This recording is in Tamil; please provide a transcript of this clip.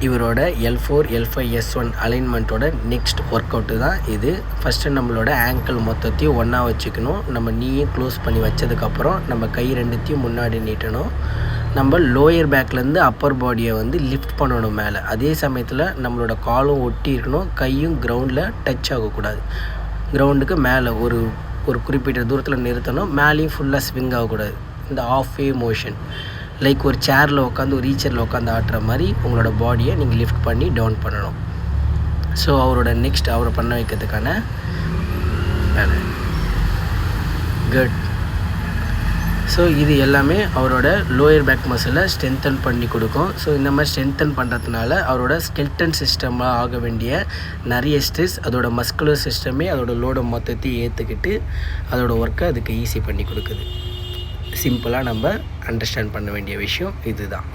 இவரோட L4 L5 S1 அலைன்மெண்ட்டோட next work out தான் இது. ஃபஸ்ட்டு நம்மளோட ஆங்கிள் மொத்தத்தையும் ஒன்றா வச்சுக்கணும். நம்ம நீயும் க்ளோஸ் பண்ணி வச்சதுக்கப்புறம் நம்ம கை ரெண்டுத்தையும் முன்னாடி நீட்டணும். நம்ம லோயர் பேக்லேருந்து அப்பர் பாடியை வந்து லிஃப்ட் பண்ணணும் மேலே. அதே சமயத்தில் நம்மளோட காலும் ஒட்டி இருக்கணும். கையும் கிரவுண்டில் டச் ஆகக்கூடாது. கிரவுண்டுக்கு மேலே ஒரு குறிப்பிட்ட தூரத்தில் நிறுத்தணும். மேலேயும் ஃபுல்லாக ஸ்விங் ஆகக்கூடாது. இந்த ஆஃப் வே மோஷன் லைக் ஒரு சேரில் உட்காந்து ஒரு ஈச்சரில் உட்காந்து ஆட்டுற மாதிரி உங்களோட பாடியை நீங்கள் லிஃப்ட் பண்ணி டவுன் பண்ணணும். ஸோ அவரை பண்ண வைக்கிறதுக்கான வேலை. குட். ஸோ இது எல்லாமே அவரோட லோயர் பேக் மசிலை ஸ்ட்ரென்தன் பண்ணி கொடுக்கும். ஸோ இந்த மாதிரி ஸ்ட்ரென்தன் பண்ணுறதுனால அவரோட ஸ்கெல்டன் சிஸ்டமாக ஆக வேண்டிய நிறைய ஸ்ட்ரெஸ் அதோட மஸ்குலர் சிஸ்டமே அதோட லோடை மொத்தத்தையும் ஏற்றுக்கிட்டு அதோட ஒர்க்கை அதுக்கு ஈஸி பண்ணி கொடுக்குது. சிம்பிளாக நம்ம அண்டர்ஸ்டாண்ட் பண்ண வேண்டிய விஷயம் இதுதான்.